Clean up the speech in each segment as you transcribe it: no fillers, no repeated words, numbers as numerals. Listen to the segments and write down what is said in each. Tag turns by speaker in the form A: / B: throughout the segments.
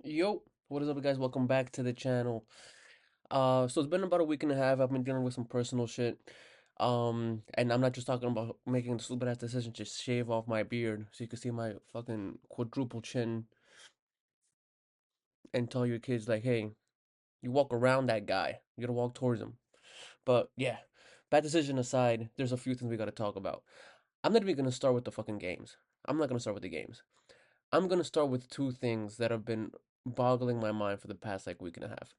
A: Yo, what is up, guys? Welcome back to the channel. So it's been about a week and a half. I've been dealing with some personal shit. And I'm not just talking about making the stupid ass decision to shave off my beard so you can see my fucking quadruple chin and tell your kids like, hey, you walk around that guy. You gotta walk towards him. But yeah, bad decision aside, there's a few things we gotta talk about. I'm not even gonna start with the fucking games. I'm not gonna start with the games. I'm gonna start with two things that have been boggling my mind for the past like week and a half.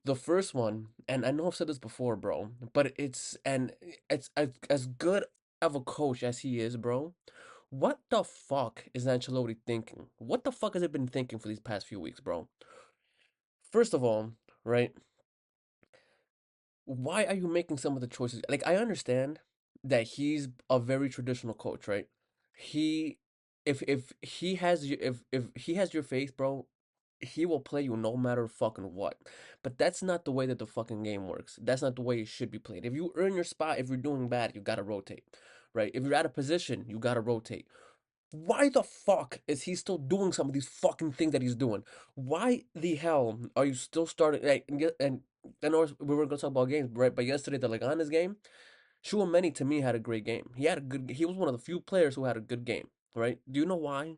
A: The first one, and I know I've said this before, bro, but it's as good of a coach as he is, bro. What the fuck is Ancelotti thinking? What the fuck has it been thinking for these past few weeks, bro? First of all, right? Why are you making some of the choices? Like, I understand that he's a very traditional coach, right? He, if he has you, if he has your faith, bro, he will play you no matter fucking what. But that's not the way that the fucking game works. That's not the way it should be played. If you earn your spot, if you're doing bad, you gotta rotate, right? If you're out of position, you gotta rotate. Why the fuck is he still doing some of these fucking things that he's doing? Why the hell are you still starting? Like, and I know we were gonna talk about games, right? But yesterday, the Leganes game, Many to me had a great game. He had a good. He was one of the few players who had a good game, right? Do you know why?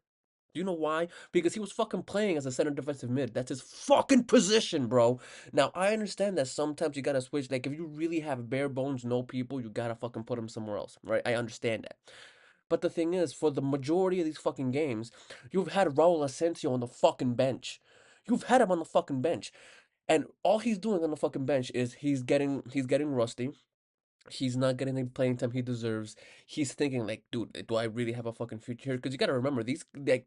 A: Do you know why? Because he was fucking playing as a center defensive mid. That's his fucking position, bro. Now I understand that sometimes you gotta switch. Like if you really have bare bones, no people, you gotta fucking put him somewhere else, right? I understand that. But the thing is, for the majority of these fucking games, you've had Raul Asensio on the fucking bench. You've had him on the fucking bench. And all he's doing on the fucking bench is he's getting rusty. He's not getting the playing time he deserves. He's thinking like, dude, do I really have a fucking future here? Because you gotta remember these like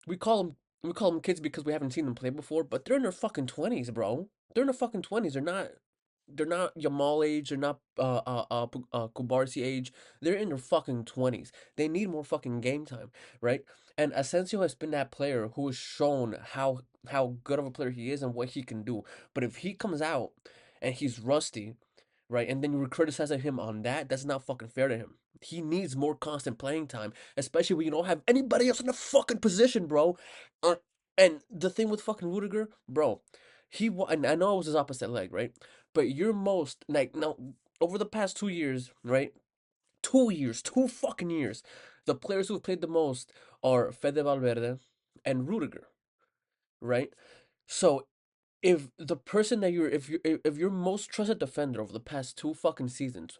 A: we call them kids because we haven't seen them play before, but they're in their fucking 20s, bro. They're in their fucking 20s. They're not Yamal age. They're not Kubarsi age. They're in their fucking 20s. They need more fucking game time, right? And Asensio has been that player who has shown how good of a player he is and what he can do. But if he comes out and he's rusty, right, and then you were criticizing him on that, that's not fucking fair to him. He needs more constant playing time, especially when you don't have anybody else in the fucking position, bro. Uh, and the thing with fucking Rudiger, bro, and I know it was his opposite leg, right? But you're most like now over the past 2 years, right? 2 years, 2 fucking years, the players who have played the most are Fede Valverde and Rudiger, right? So if the person that if your most trusted defender over the past two fucking seasons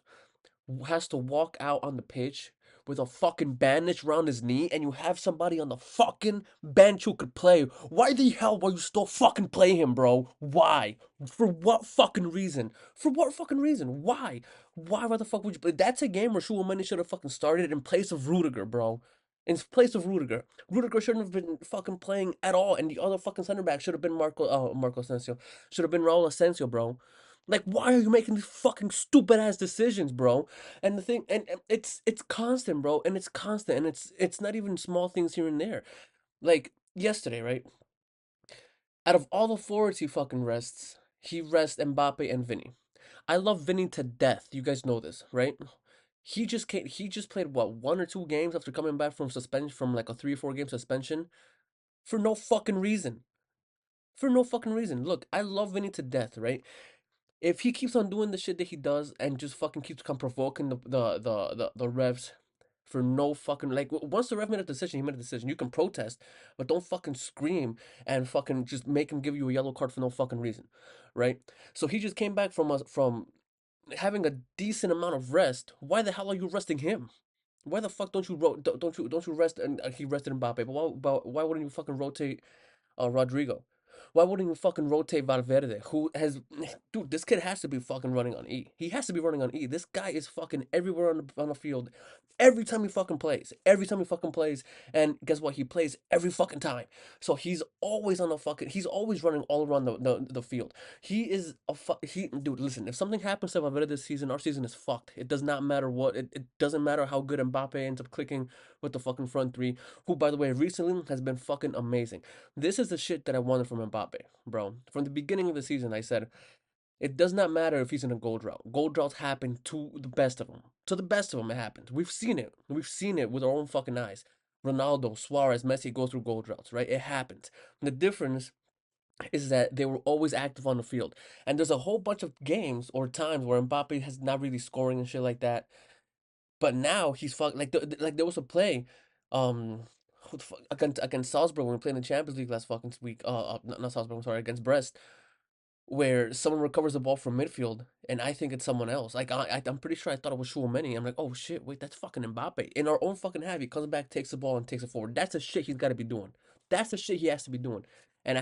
A: has to walk out on the pitch with a fucking bandage around his knee and you have somebody on the fucking bench who could play. Why the hell will you still fucking play him, bro? Why? For what fucking reason? For what fucking reason? Why? Why the fuck would you play? That's a game where Chouameni should have fucking started in place of Rudiger, bro. In place of Rudiger. Rudiger shouldn't have been fucking playing at all, and the other fucking center back should have been Marco Asensio. Should have been Raul Asensio, bro. Like, why are you making these fucking stupid ass decisions, bro? And the thing, and it's constant, bro, and it's constant, and it's not even small things here and there. Like yesterday, right? Out of all the forwards he rests Mbappe and Vinny. I love Vinny to death. You guys know this, right? He just played what 1 or 2 games after coming back from suspension from like a 3 or 4 game suspension for no fucking reason. For no fucking reason. Look, I love Vinny to death, right? If he keeps on doing the shit that he does and just fucking keeps on provoking the refs for no fucking like once the ref made a decision, he made a decision. You can protest, but don't fucking scream and fucking just make him give you a yellow card for no fucking reason, right? So he just came back from having a decent amount of rest. Why the hell are you resting him? Why the fuck don't you rest and he rested Mbappe? But why wouldn't you fucking rotate Rodrigo? Why wouldn't you fucking rotate Valverde? Who has, dude? This kid has to be fucking running on E. He has to be running on E. This guy is fucking everywhere on the field. Every time he fucking plays. Every time he fucking plays. And guess what? He plays every fucking time. So he's always on the fucking. He's always running all around the field. He is dude. Listen, if something happens to Valverde this season, our season is fucked. It does not matter what. It doesn't matter how good Mbappe ends up clicking with the fucking front three. Who, by the way, recently has been fucking amazing. This is the shit that I wanted from Mbappe, bro. From the beginning of the season, I said it does not matter if he's in a goal drought. Goal droughts happen to the best of them. To the best of them, it happens. We've seen it. We've seen it with our own fucking eyes. Ronaldo, Suarez, Messi go through goal droughts, right? It happens. The difference is that they were always active on the field. And there's a whole bunch of games or times where Mbappe has not really scoring and shit like that. But now he's like like there was a play, um, who the fuck, against Salzburg when we played in the Champions League last fucking week. Not Salzburg. I'm sorry, against Brest, where someone recovers the ball from midfield, and I think it's someone else. Like I'm pretty sure I thought it was Chouameni. I'm like, oh shit, wait, that's fucking Mbappe. In our own fucking half, he comes back, takes the ball, and takes it forward. That's the shit he's got to be doing. That's the shit he has to be doing. And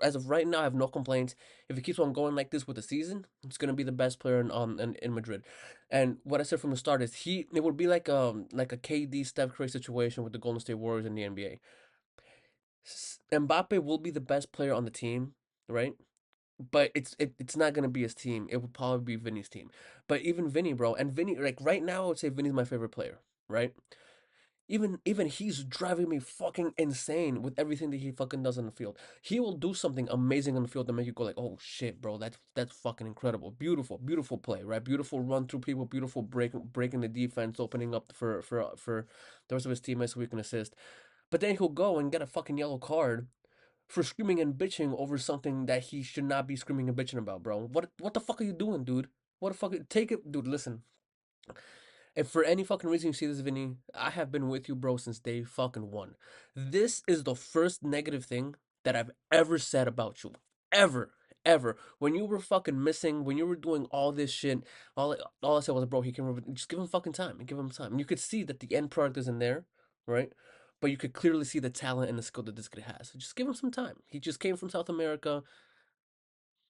A: as of right now, I have no complaints. If he keeps on going like this with the season, he's gonna be the best player in Madrid. And what I said from the start is it would be like a KD Steph Curry situation with the Golden State Warriors in the NBA. Mbappe will be the best player on the team, right? But it's not gonna be his team. It would probably be Vinny's team. But even Vinny, bro, and Vinny, like right now, I would say Vinny's my favorite player, right? Even he's driving me fucking insane with everything that he fucking does on the field. He will do something amazing on the field to make you go like, oh shit, bro, that's fucking incredible, beautiful, beautiful play, right? Beautiful run through people, beautiful breaking the defense, opening up for the rest of his teammates so we can assist. But then he'll go and get a fucking yellow card for screaming and bitching over something that he should not be screaming and bitching about, bro. What the fuck are you doing, dude? What the fuck? Take it, dude. Listen, if for any fucking reason you see this, Vinny, I have been with you, bro, since day fucking one. This is the first negative thing that I've ever said about you, ever. Ever when you were fucking missing, when you were doing all this shit, all I said was, bro, he can just give him fucking time and give him time. And you could see that the end product isn't there, right? But you could clearly see the talent and the skill that this kid has. So just give him some time. He just came from South America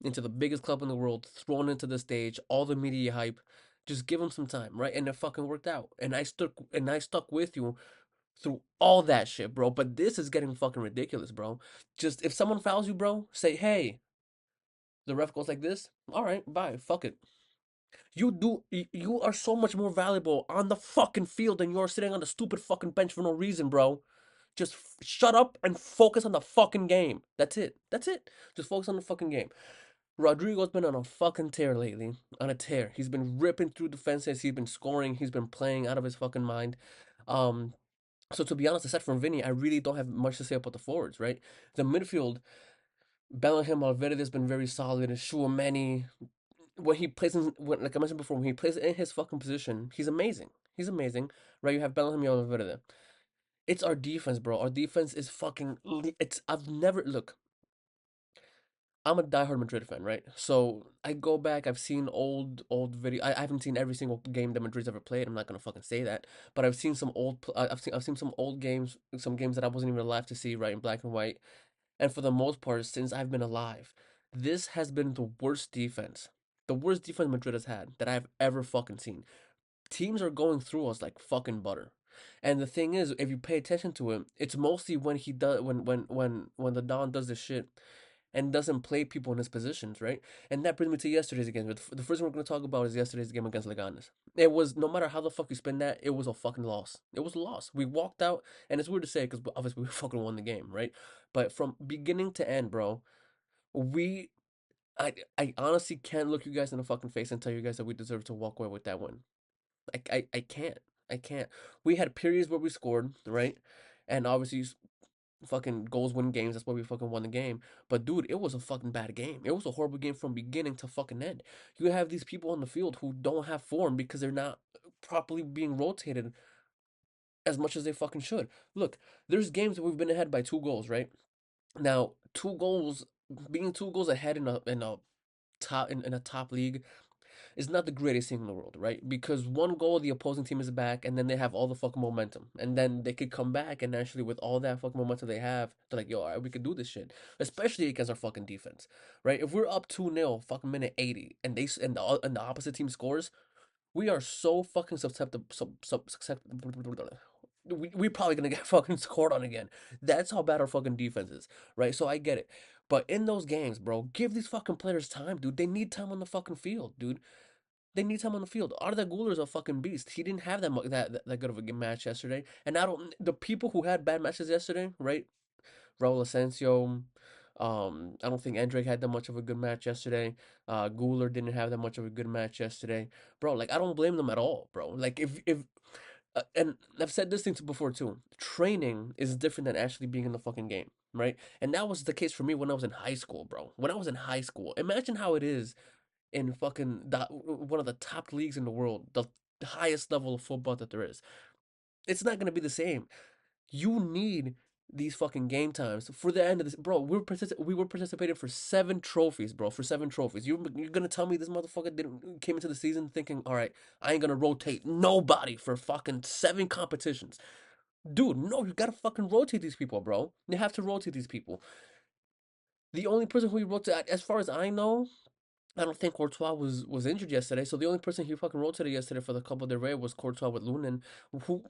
A: into the biggest club in the world, thrown into the stage, all the media hype. Just give him some time, right? And it fucking worked out. And I stuck with you through all that shit, bro. But this is getting fucking ridiculous, bro. Just if someone fouls you, bro, say, hey, the ref goes like this. All right, bye. Fuck it. You are so much more valuable on the fucking field than you are sitting on the stupid fucking bench for no reason, bro. Just shut up and focus on the fucking game. That's it. That's it. Just focus on the fucking game. Rodrigo's been on a fucking tear lately. On a tear. He's been ripping through defenses. He's been scoring. He's been playing out of his fucking mind. Um, so to be honest, aside from Vinny, I really don't have much to say about the forwards, right? The midfield, Bellingham, Valverde has been very solid. And Chouameni, when he plays like I mentioned before, when he plays in his fucking position, he's amazing. He's amazing, right? You have Bellingham, you have Valverde. It's our defense, bro. Our defense is fucking. It's I've never look. I'm a diehard Madrid fan, right? So I go back. I've seen old video. I haven't seen every single game that Madrid's ever played. I'm not gonna fucking say that, but I've seen some I've seen some old games, some games that I wasn't even alive to see, right, in black and white. And for the most part, since I've been alive, this has been the worst defense Madrid has had that I've ever fucking seen. Teams are going through us like fucking butter. And the thing is, if you pay attention to him, it's mostly when he does when the Don does this shit and doesn't play people in his positions, right? And that brings me to yesterday's game. The first one we're gonna talk about is yesterday's game against Leganes. It was no matter how the fuck you spin that, it was a fucking loss. It was a loss. We walked out, and it's weird to say because obviously we fucking won the game, right? But from beginning to end, bro, we I honestly can't look you guys in the fucking face and tell you guys that we deserve to walk away with that win. I can't. I can't. We had periods where we scored, right? And obviously fucking goals win games. That's why we fucking won the game. But dude, it was a fucking bad game. It was a horrible game from beginning to fucking end. You have these people on the field who don't have form because they're not properly being rotated as much as they fucking should. Look, there's games that we've been ahead by 2 goals, right? Now, 2 goals, being 2 goals ahead in a top league is not the greatest thing in the world, right? Because 1 goal, the opposing team is back, and then they have all the fucking momentum, and then they could come back and actually, with all that fucking momentum they have, they're like, yo, all right, we could do this shit, especially against our fucking defense, right? If we're up 2-0, fucking minute 80, and the opposite team scores, we are so fucking susceptible. We probably gonna get fucking scored on again. That's how bad our fucking defense is, right? So I get it. But in those games, bro, give these fucking players time, dude. They need time on the fucking field, dude. They need time on the field. Arda Guler's a fucking beast. He didn't have that good of a match yesterday. And I don't the people who had bad matches yesterday, right? Raul Asensio, I don't think Endrick had that much of a good match yesterday. Guler didn't have that much of a good match yesterday, bro. Like I don't blame them at all, bro. Like if and I've said this thing to before too. Training is different than actually being in the fucking game, right? And that was the case for me when I was in high school, bro. When I was in high school, imagine how it is in fucking one of the top leagues in the world, the highest level of football that there is. It's not gonna be the same. You need these fucking game times for the end of this, bro. We were participating for 7 trophies, bro. For 7 trophies, you're gonna tell me this motherfucker didn't came into the season thinking, all right, I ain't gonna rotate nobody for fucking 7 competitions, dude. No, you gotta fucking rotate these people, bro. You have to rotate these people. The only person who you rotate, as far as I know, I don't think Courtois was injured yesterday, so the only person he fucking rotated yesterday for the Copa del Rey was Courtois with Lunin,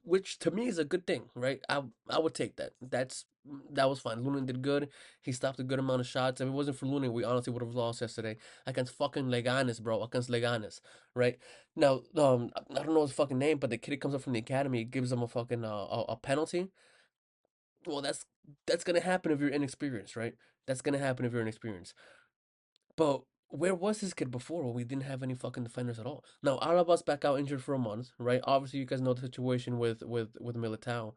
A: which to me is a good thing, right? I would take that. That was fine. Lunin did good. He stopped a good amount of shots. If it wasn't for Lunin, we honestly would have lost yesterday against fucking Leganes, bro. Against Leganes, right? Now, I don't know his fucking name, but the kid comes up from the academy, gives him a fucking a penalty. Well, that's gonna happen if you're inexperienced, right? That's gonna happen if you're inexperienced. But where was this kid before when we didn't have any fucking defenders at all? Now Araba's back out injured for a month, right? Obviously, you guys know the situation with Militao.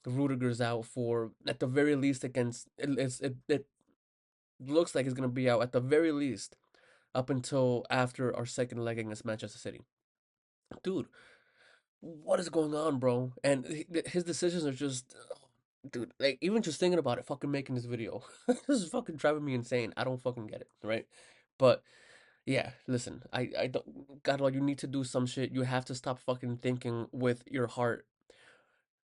A: Rudiger's out for at the very least against it looks like he's gonna be out at the very least up until after our second leg against Manchester City. Dude, what is going on, bro? And his decisions are just, dude, like even just thinking about it, fucking making this video, this is fucking driving me insane. I don't fucking get it, right? But yeah, listen, I don't, God, you need to do some shit. You have to stop fucking thinking with your heart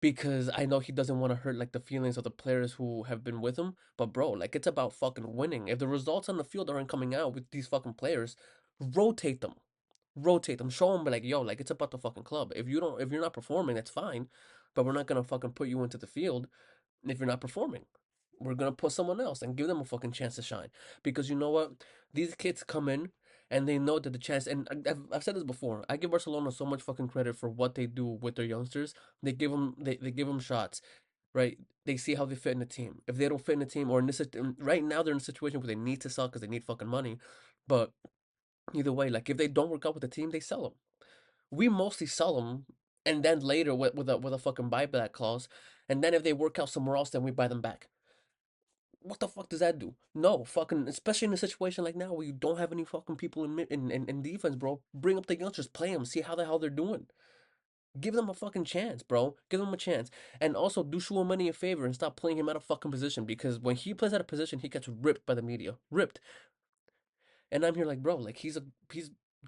A: because I know he doesn't want to hurt like the feelings of the players who have been with him. But bro, like it's about fucking winning. If the results on the field aren't coming out with these fucking players, rotate them. Rotate them. Show them like, yo, like it's about the fucking club. If you're not performing, that's fine. But we're not gonna fucking put you into the field if you're not performing. We're gonna put someone else and give them a fucking chance to shine. Because you know what? These kids come in and they know that the chance. And I've said this before. I give Barcelona so much fucking credit for what they do with their youngsters. They give them shots, right? They see how they fit in the team. If they don't fit in the team, or in this right now they're in a situation where they need to sell because they need fucking money. But either way, like if they don't work out with the team, they sell them. We mostly sell them, and then later with a fucking buyback clause. And then if they work out somewhere else, then we buy them back. What the fuck does that do? No, fucking, especially in a situation like now where you don't have any fucking people in defense, bro. Bring up the youngsters, play them, see how the hell they're doing. Give them a fucking chance, bro. Give them a chance. And also do Chouameni a favor and stop playing him out of fucking position because when he plays out of position, he gets ripped by the media. Ripped. And I'm here like, bro, like he's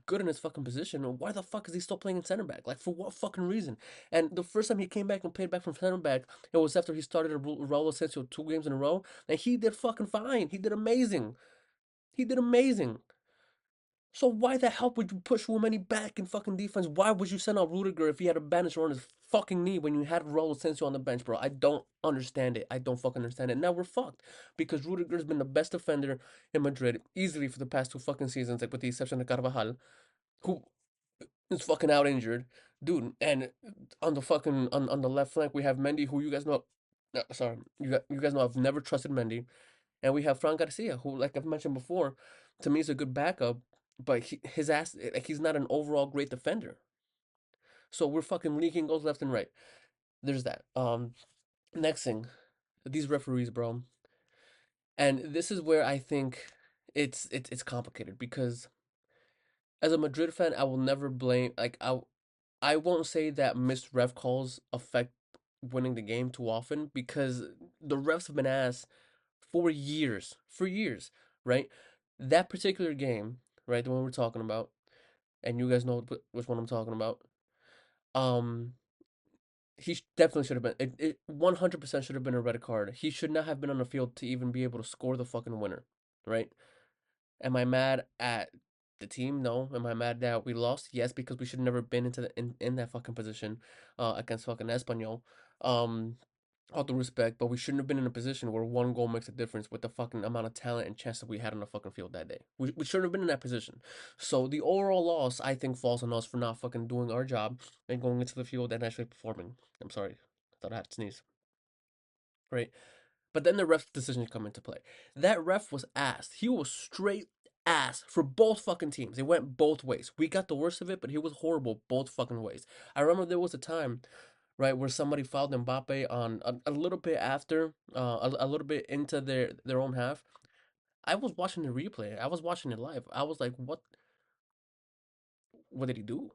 A: good in his fucking position. Why the fuck is he still playing in center back? Like for what fucking reason? And the first time he came back and played back from center back, it was after he started a Raul Asensio 2 games in a row, and he did fucking fine. He did amazing. He did amazing. So why the hell would you push Woomani back in fucking defense? Why would you send out Rudiger if he had a bandage around his fucking knee when you had Raul Asensio on the bench, bro? I don't understand it. I don't fucking understand it. Now we're fucked because Rudiger's been the best defender in Madrid easily for the past 2 fucking seasons, like with the exception of Carvajal, who is fucking out injured, dude. And on the fucking on the left flank we have Mendy, who you guys know. Sorry, you guys know I've never trusted Mendy. And we have Fran Garcia, who, like I've mentioned before, to me is a good backup, but his ass, like he's not an overall great defender. So we're fucking leaking goals left and right. There's that. Next thing, these referees, bro, and this is where I think it's complicated because as a Madrid fan, I will never blame. I won't say that missed ref calls affect winning the game too often because the refs have been asked for years, right? That particular game, right, the one we're talking about, and you guys know which one I'm talking about. Um, definitely should have been. It 100% should have been a red card. He should not have been on the field to even be able to score the fucking winner, right? Am I mad at the team? No. Am I mad that we lost? Yes, because we should have never been in that fucking position, against fucking Espanyol. Um, all due respect, but we shouldn't have been in a position where 1 goal makes a difference with the fucking amount of talent and chance that we had on the fucking field that day. We shouldn't have been in that position. So the overall loss, I think, falls on us for not fucking doing our job and going into the field and actually performing. I'm sorry. I thought I had to sneeze. Right? But then the ref's decision come into play. That ref was asked. He was straight ass for both fucking teams. It went both ways. We got the worst of it, but he was horrible both fucking ways. I remember there was a time, right, where somebody fouled Mbappe on a little bit after, a little bit into their own half. I was watching the replay. I was watching it live. I was like, what did he do?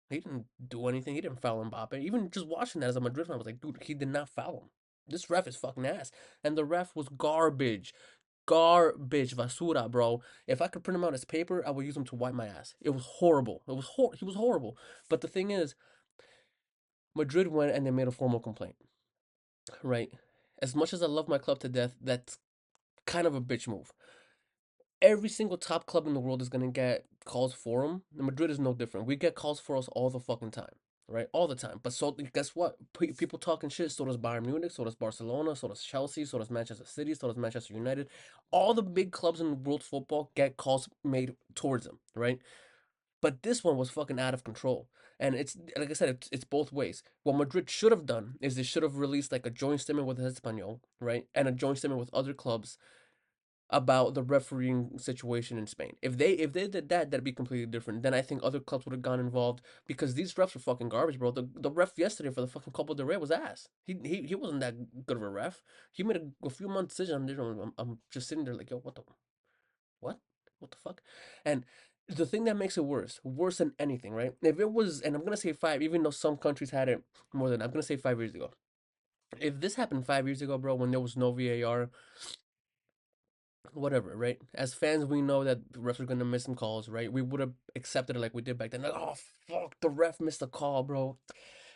A: He didn't do anything. He didn't foul Mbappe. Even just watching that as a Madrid fan, I was like, dude, he did not foul him. This ref is fucking ass. And the ref was garbage. Garbage. Basura, bro. If I could print him out as paper, I would use him to wipe my ass. It was horrible. He was horrible. But the thing is, Madrid went and they made a formal complaint, right? As much as I love my club to death, that's kind of a bitch move. Every single top club in the world is gonna get calls for them. Madrid is no different. We get calls for us all the fucking time, right? All the time. But so guess what? People talking shit. So does Bayern Munich. So does Barcelona. So does Chelsea. So does Manchester City. So does Manchester United. All the big clubs in world football get calls made towards them, right? But this one was fucking out of control. And it's like I said, it's both ways. What Madrid should have done is they should have released like a joint statement with Espanyol, right, and a joint statement with other clubs about the refereeing situation in Spain. If they did that, that'd be completely different. Then I think other clubs would have gone involved because these refs are fucking garbage, bro. The ref yesterday for the fucking Copa del Rey was ass. He wasn't that good of a ref. He made a few months decision. I'm just sitting there like, yo, what what the fuck? And the thing that makes it worse than anything, right? If it was, and I'm gonna say five, even though some countries had it more than, I'm gonna say 5 years ago. If this happened 5 years ago, bro, when there was no VAR, whatever, right? As fans, we know that the refs are gonna miss some calls, right? We would have accepted it like we did back then. Like, oh fuck, the ref missed a call, bro.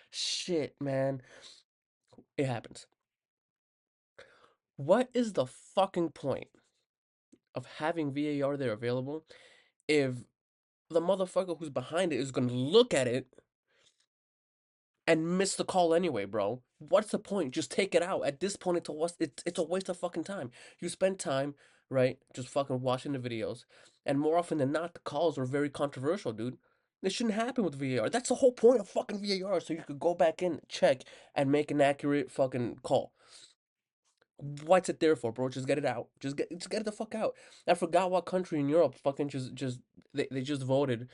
A: Shit, man. It happens. What is the fucking point of having VAR there available if the motherfucker who's behind it is gonna look at it and miss the call anyway, bro? What's the point? Just take it out. At this point, it's a waste of fucking time. You spend time, right, just fucking watching the videos, and more often than not, the calls are very controversial, dude. This shouldn't happen with VAR. That's the whole point of fucking VAR, so you could go back in, check, and make an accurate fucking call. What's it there for, bro? Just get it out. Just get it the fuck out. I forgot what country in Europe fucking just they just voted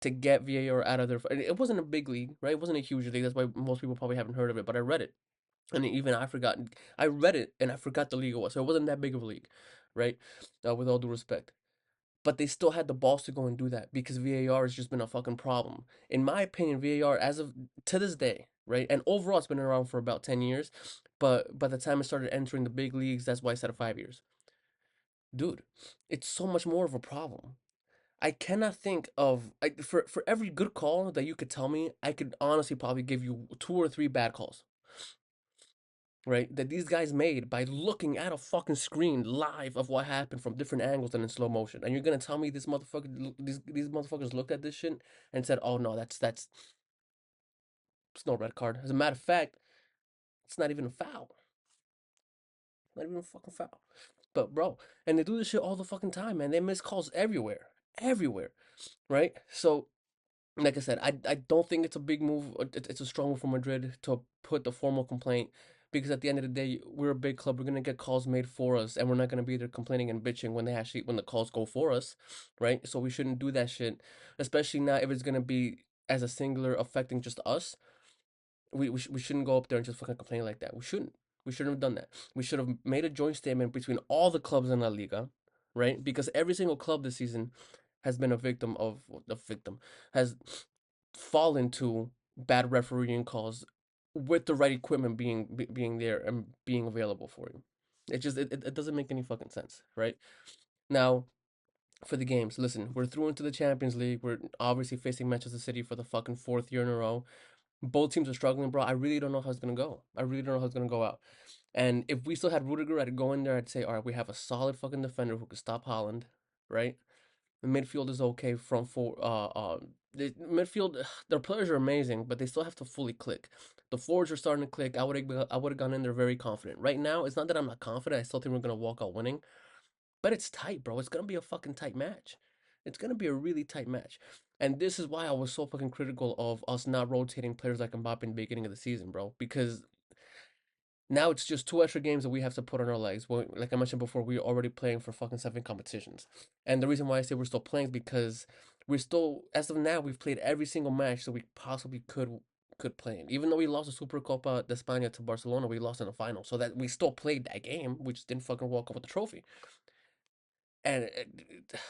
A: to get VAR out of their. It wasn't a big league, right? It wasn't a huge league. That's why most people probably haven't heard of it. But I read it, and even I forgot. I read it, and I forgot the league it was. So it wasn't that big of a league, right? With all due respect, but they still had the balls to go and do that because VAR has just been a fucking problem. In my opinion, VAR as of to this day, right? And overall, it's been around for about 10 years. But by the time it started entering the big leagues, that's why I said 5 years, dude. It's so much more of a problem. I cannot think of for every good call that you could tell me, I could honestly probably give you two or three bad calls, right? That these guys made by looking at a fucking screen live of what happened from different angles and in slow motion. And you're gonna tell me these motherfuckers looked at this shit and said, "Oh no, that's it's no red card." As a matter of fact, it's not even a foul. Not even a fucking foul. But bro, and they do this shit all the fucking time, man. They miss calls everywhere, everywhere, right? So like I said, I don't think it's a big move. It's a strong move for Madrid to put the formal complaint because at the end of the day, we're a big club. We're gonna get calls made for us, and we're not gonna be there complaining and bitching when the calls go for us, right? So we shouldn't do that shit, especially not if it's gonna be as a singular affecting just us. We shouldn't go up there and just fucking complain like that. We shouldn't. We shouldn't have done that. We should have made a joint statement between all the clubs in La Liga, right? Because every single club this season has been a victim of a victim has fallen to bad refereeing calls with the right equipment being there and being available for you. It doesn't make any fucking sense, right? Now for the games, listen, we're through into the Champions League. We're obviously facing Manchester City for the fucking fourth year in a row. Both teams are struggling, bro. I really don't know how it's gonna go. I really don't know how it's gonna go out. And if we still had Rudiger, I'd go in there. I'd say, all right, we have a solid fucking defender who could stop Holland, right? The midfield is okay. Front four, the midfield, their players are amazing, but they still have to fully click. The forwards are starting to click. I would have gone in there very confident. Right now, it's not that I'm not confident. I still think we're gonna walk out winning, but it's tight, bro. It's gonna be a fucking tight match. It's gonna be a really tight match. And this is why I was so fucking critical of us not rotating players like Mbappe in the beginning of the season, bro. Because Now it's just two extra games that we have to put on our legs. Well, like I mentioned before, we're already playing for fucking seven competitions. And the reason why I say we're still playing is because we're still, as of now, we've played every single match that we possibly could play in. Even though we lost the Super Copa de España to Barcelona, we lost in the final. So that we still played that game, we just didn't fucking walk up with the trophy. And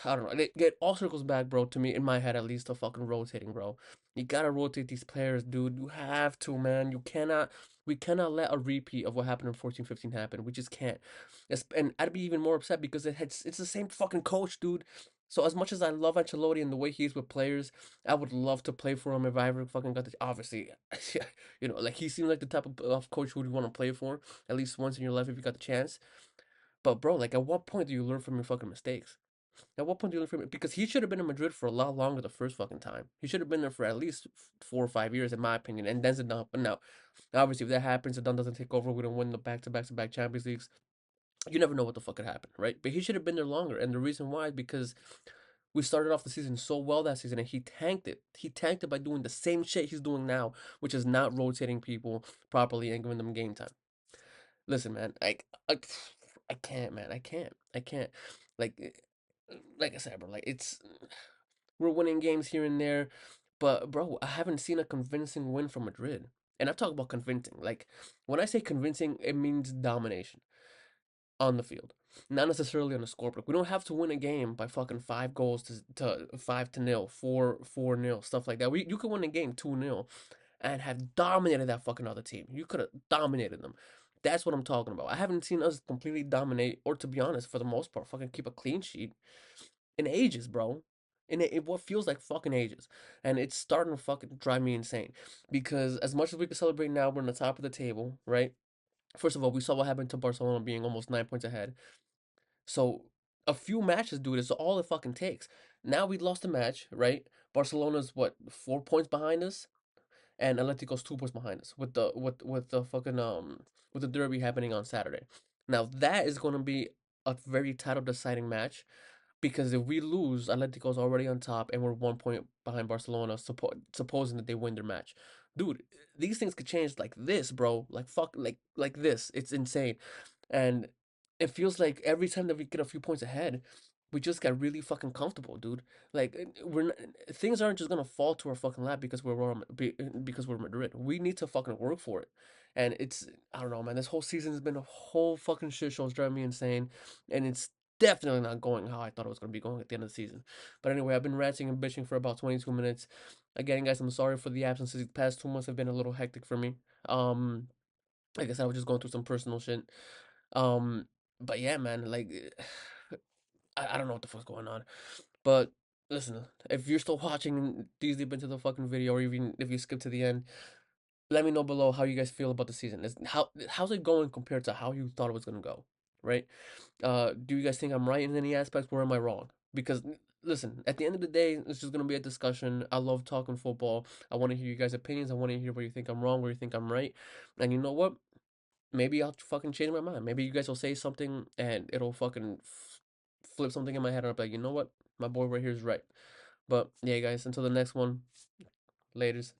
A: I don't know. It all circles back, bro. To me, in my head, at least, to fucking rotating, bro. You gotta rotate these players, dude. You have to, man. You cannot. We cannot let a repeat of what happened in 14-15 happen. We just can't. And I'd be even more upset because it's the same fucking coach, dude. So as much as I love Ancelotti and the way he is with players, I would love to play for him if I ever fucking got the. Obviously, like he seems like the type of coach who would want to play for at least once in your life if you got the chance. But bro, like at what point do you learn from your fucking mistakes? At what point do you learn from it? Because he should have been in Madrid for a lot longer the first fucking time. He should have been there for at least 4 or 5 years, in my opinion. And then Zidane. But now, obviously, if that happens, Zidane doesn't take over. We don't win the back-to-back Champions Leagues. You never know what the fuck could happen, right? But he should have been there longer. And the reason why is because we started off the season so well that season, and he tanked it. He tanked it by doing the same shit he's doing now, which is not rotating people properly and giving them game time. Listen, man, I can't, man. I can't. Like, like I said, bro. Like we're winning games here and there, but bro, I haven't seen a convincing win from Madrid. And I'm talking about convincing. Like when I say convincing, it means domination on the field, not necessarily on the scoreboard. We don't have to win a game by fucking 5 goals to 5-0, 4-0, stuff like that. You could win a game 2-0 and have dominated that fucking other team. You could have dominated them. That's what I'm talking about. I haven't seen us completely dominate, or to be honest, for the most part, fucking keep a clean sheet in ages, bro. In what feels like fucking ages. And it's starting to fucking drive me insane. Because as much as we can celebrate now, we're on the top of the table, right? First of all, we saw what happened to Barcelona being almost 9 points ahead. So a few matches, dude, is all it fucking takes. Now we lost a match, right? Barcelona's what, 4 points behind us? And Atletico's 2 points behind us with the fucking with the derby happening on Saturday. Now that is gonna be a very title deciding match because if we lose, Atletico's already on top and we're 1 point behind Barcelona, supposing that they win their match. Dude, these things could change like this, bro. Like fuck, like this. It's insane. And it feels like every time that we get a few points ahead, we just get really fucking comfortable, dude. Like we're not, things aren't just gonna fall to our fucking lap because because we're Madrid. We need to fucking work for it. And it's I don't know, man. This whole season has been a whole fucking shit show. It's driving me insane, and it's definitely not going how I thought it was gonna be going at the end of the season. But anyway, I've been ranting and bitching for about 22 minutes. Again, guys, I'm sorry for the absence. These past 2 months have been a little hectic for me. I guess I was just going through some personal shit. Um, but yeah, man, like I don't know what the fuck's going on. But listen, if you're still watching these deep into the fucking video, or even if you skip to the end, let me know below how you guys feel about the season. How's it going compared to how you thought it was gonna go, right? Do you guys think I'm right in any aspects? Where am I wrong? Because listen, at the end of the day, it's just gonna be a discussion. I love talking football. I want to hear you guys' opinions. I want to hear where you think I'm wrong, where you think I'm right. And you know what? Maybe I'll fucking change my mind. Maybe you guys will say something and it'll fucking flip something in my head and I'll be like, you know what? My boy right here is right. But yeah, guys, until the next one, laters.